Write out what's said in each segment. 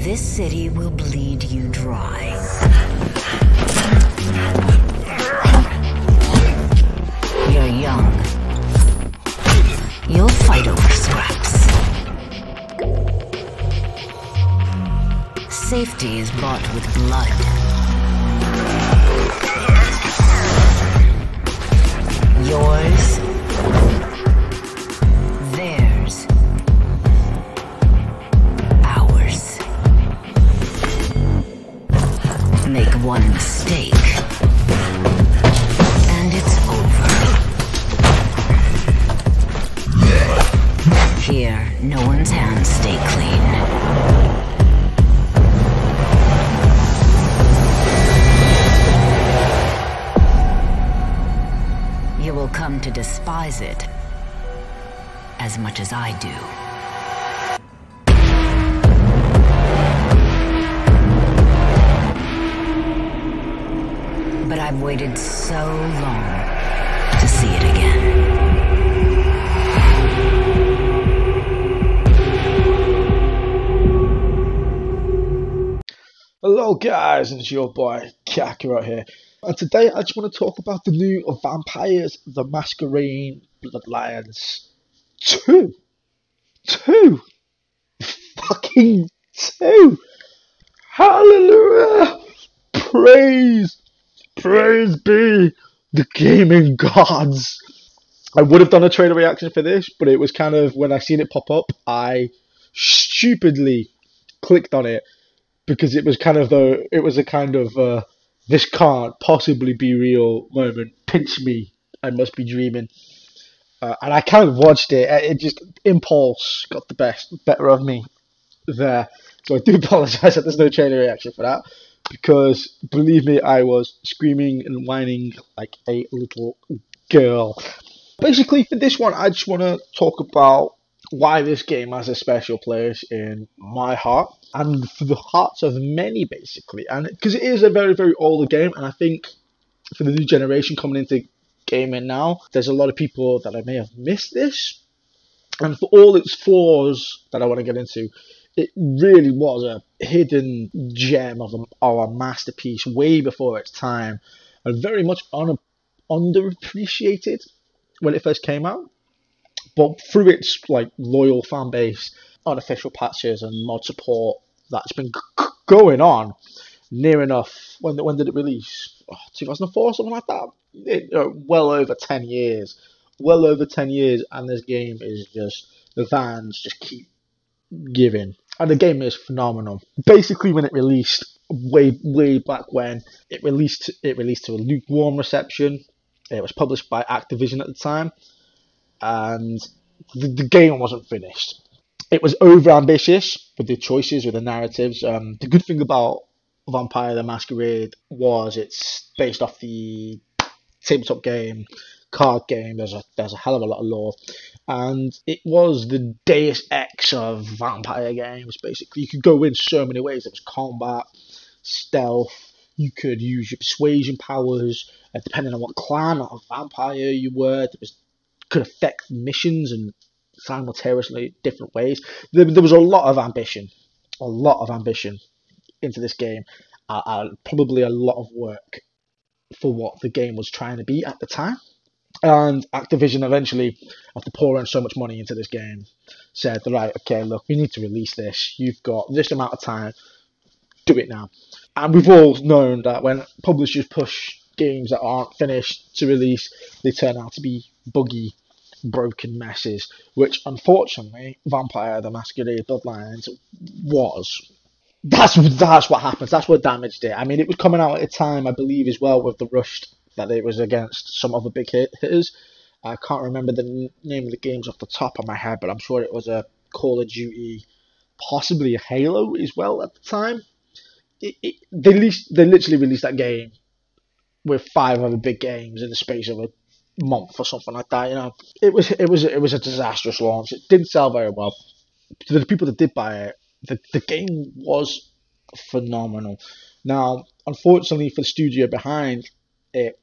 This city will bleed you dry. You're young. You'll fight over scraps. Safety is bought with blood. Yours. Theirs. Ours. Make one mistake, and it's over. Here, no one's hands stay clean. You will come to despise it as much as I do. But I've waited so long to see it again. Hello guys, it's your boy Kakarot here, and today I just want to talk about the new Vampires the Masquerade Bloodlines 2. Fucking 2! Hallelujah! Praise be the gaming gods. I would have done a trailer reaction for this, but it was kind of, when I seen it pop up, I stupidly clicked on it because it was kind of this can't possibly be real moment. Pinch me, I must be dreaming. And I kind of watched it. It just, impulse got the better of me there. So I do apologise that there's no trailer reaction for that, because believe me, I was screaming and whining like a little girl. Basically, for this one, I just want to talk about why this game has a special place in my heart and for the hearts of many, basically. And because it is a very, very old game, and I think for the new generation coming into gaming now, there's a lot of people that I may have missed this. And for all its flaws that I want to get into, it really was a hidden gem of a masterpiece way before its time, and very much underappreciated when it first came out. But through its loyal fan base, unofficial patches, and mod support that's been going on near enough. When did it release? 2004, something like that. Well over 10 years. Well over 10 years, and this game is just, the fans just keep giving. And the game is phenomenal. Basically, when it released, way back when, it released to a lukewarm reception. It was published by Activision at the time, and the game wasn't finished. It was over-ambitious with the choices, with the narratives. The good thing about Vampire the Masquerade was it's based off the tabletop game, card game. There's a hell of a lot of lore, and it was the Deus Ex of vampire games. Basically, you could go in so many ways. There was combat, stealth. You could use your persuasion powers, depending on what clan of vampire you were. Could affect missions and simultaneously different ways. There was a lot of ambition into this game, probably a lot of work for what the game was trying to be at the time. And Activision eventually, after pouring so much money into this game, said, right, okay, look, we need to release this. You've got this amount of time. Do it now. And we've all known that when publishers push games that aren't finished to release, they turn out to be buggy, broken messes, which unfortunately Vampire the Masquerade Bloodlines was. That's what happens. That's what damaged it. I mean, it was coming out at a time, I believe, as well, with the rush that it was against some other big hitters, I can't remember the name of the games off the top of my head, but I'm sure it was a Call of Duty, possibly a Halo as well at the time. They literally released that game with 5 other big games in the space of a month or something like that. You know, it was a disastrous launch. It didn't sell very well. To the people that did buy it, the game was phenomenal. Now, unfortunately for the studio behind it,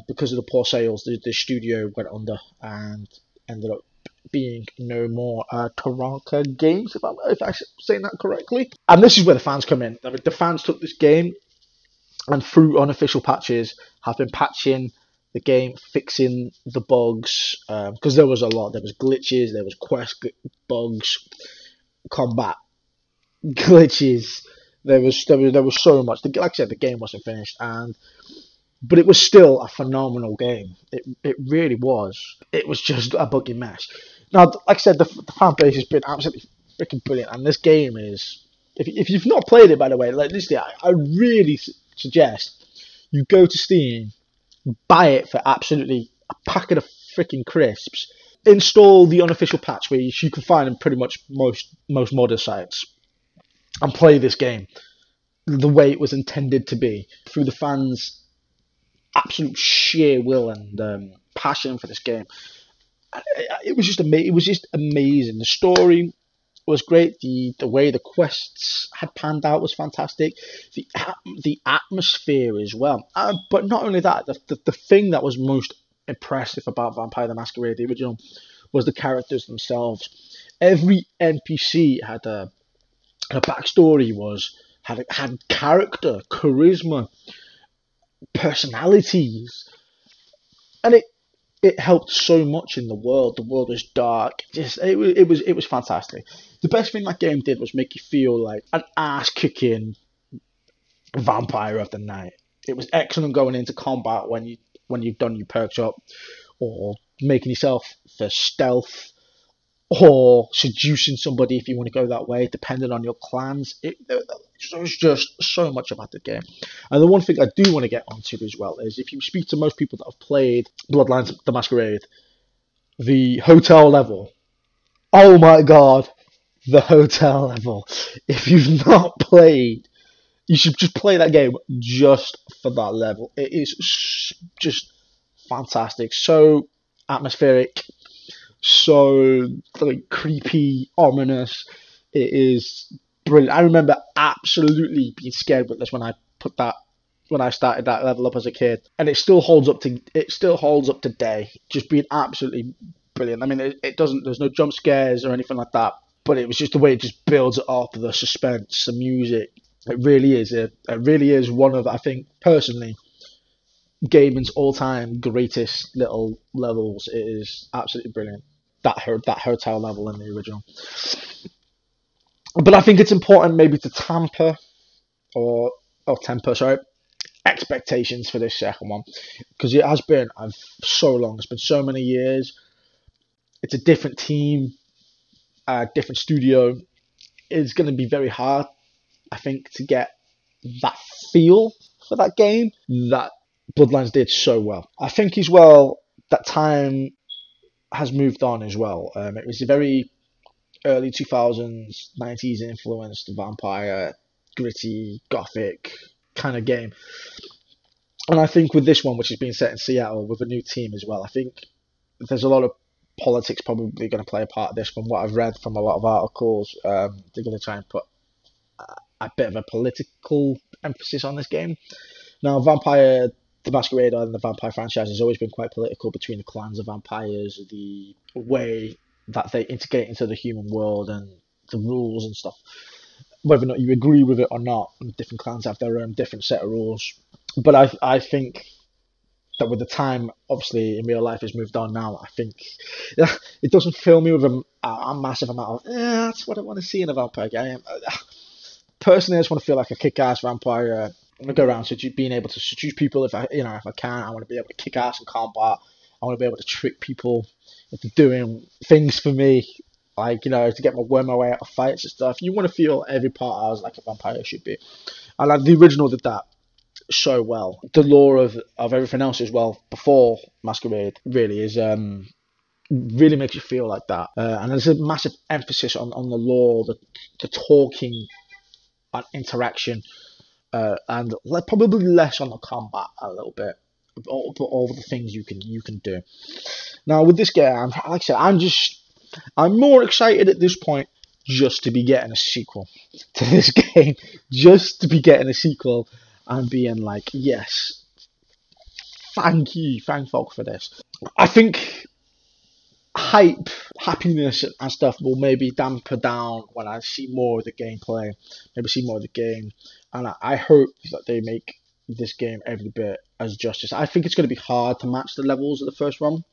because of the poor sales, the studio went under and ended up being no more. Taranka Games, if I'm saying that correctly. And this is where the fans come in. I mean, the fans took this game and through unofficial patches have been patching the game, fixing the bugs, because there was a lot. There was glitches, there was quest bugs, combat glitches. There was so much. Like I said, the game wasn't finished, but it was still a phenomenal game. It really was. It was just a buggy mess. Now, like I said, the fan base has been absolutely freaking brilliant, and this game is. If you've not played it, by the way, like listen, I really suggest you go to Steam, buy it for absolutely a packet of freaking crisps. Install the unofficial patch, which you can find in pretty much most modder sites, and play this game the way it was intended to be through the fans' absolute sheer will and passion for this game. It was just amazing. It was just amazing. The story was great. The way the quests had panned out was fantastic. The atmosphere as well. But not only that, the thing that was most impressive about Vampire the Masquerade, the original, was the characters themselves. Every NPC had a backstory, had character, charisma, personalities, and it helped so much in the world. The world was dark. It was fantastic. The best thing that game did was make you feel like an ass kicking vampire of the night. It was excellent going into combat when you've done your perks up, or making yourself for stealth, or seducing somebody if you want to go that way, depending on your clans. There's just so much about the game. And the one thing I do want to get onto as well is if you speak to most people that have played Bloodlines the Masquerade, the hotel level. Oh my god, the hotel level. If you've not played, you should just play that game just for that level. It is just fantastic. So atmospheric, so like creepy, ominous. It is brilliant. I remember absolutely being scared with this when I started that level up as a kid, and it still holds up today. Just being absolutely brilliant. I mean, it doesn't. There's no jump scares or anything like that, but it was just the way it just builds it up, the suspense, the music. It really is. It really is one of, I think personally, gaming's all-time greatest little levels. It is absolutely brilliant. That hotel level in the original. But I think it's important maybe to temper expectations for this second one, because it has been so long. It's been so many years. It's a different team, a different studio. It's going to be very hard, I think, to get that feel for that game that Bloodlines did so well. I think as well that time has moved on as well. It was a very early 2000s, 90s influenced vampire, gritty, gothic kind of game. And I think with this one, which is being set in Seattle with a new team as well, I think there's a lot of politics probably going to play a part of this. From what I've read from a lot of articles, they're going to try and put a bit of a political emphasis on this game. Now, Vampire the Masquerade and the Vampire franchise has always been quite political between the clans of vampires, the way that they integrate into the human world and the rules and stuff. Whether or not you agree with it or not, different clans have their own different set of rules. But I think that with the time, obviously, in real life has moved on now, I think it doesn't fill me with a massive amount of, that's what I want to see in a vampire game. Personally, I just want to feel like a kick-ass vampire. I want to go around being able to seduce people if I can. I want to be able to kick ass in combat. I want to be able to trick people into doing things for me, like, to get my way out of fights and stuff. You want to feel every part as like a vampire should be. And like the original did that so well. The lore of everything else as well before Masquerade really is really makes you feel like that. And there's a massive emphasis on the lore, the talking and interaction, and probably less on the combat a little bit. But all the things you can do. Now with this game, like I said, I'm more excited at this point just to be getting a sequel to this game, just to be getting a sequel and being like, yes, thank folk for this. I think happiness and stuff will maybe damper down when I see more of the gameplay, maybe see more of the game, and I hope that they make this game every bit as justice. I think it's going to be hard to match the levels of the first one,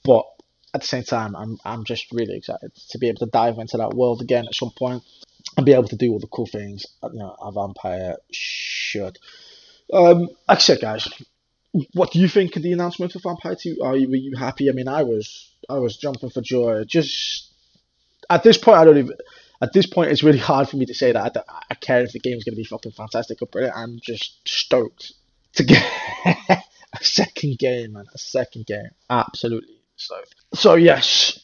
but at the same time, I'm just really excited to be able to dive into that world again at some point and be able to do all the cool things a vampire should. Like I said, guys, what do you think of the announcement for Vampire 2? Were you happy? I mean, I was jumping for joy. Just at this point, At this point, it's really hard for me to say that I care if the game's going to be fucking fantastic or brilliant. I'm just stoked to get a second game, man. A second game. Absolutely stoked. So, yes.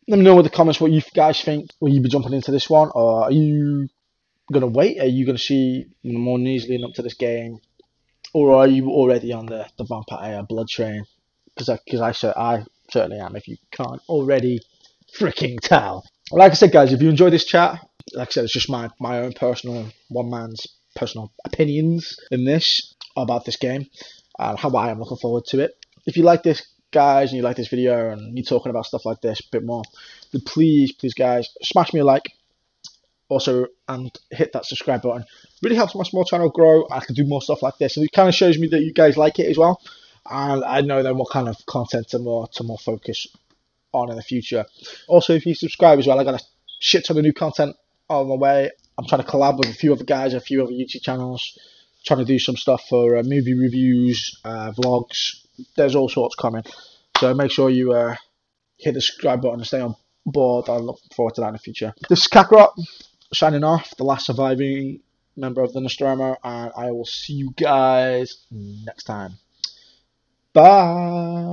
Let me know in the comments what you guys think. Will you be jumping into this one? Or are you going to wait? Are you going to see more news leading up to this game? Or are you already on the Vampire Blood train? Because I certainly am, if you can't already freaking tell. Like I said, guys, if you enjoyed this chat, like I said, it's just my own personal, one man's personal opinions in this about this game and how I am looking forward to it. If you like this, guys, and you like this video and me talking about stuff like this a bit more, then please, guys, smash me a like. Also, and hit that subscribe button. Really helps my small channel grow. I can do more stuff like this, and it kind of shows me that you guys like it as well. And I know then what kind of content to more focus on in the future. Also, if you subscribe as well, I got a shit ton of new content on the way. I'm trying to collab with a few other guys, a few other YouTube channels, trying to do some stuff for movie reviews, vlogs. There's all sorts coming. So make sure you hit the subscribe button and stay on board. I look forward to that in the future. This is Kakarot, signing off, the last surviving member of the Nostromo, and I will see you guys next time. Bye.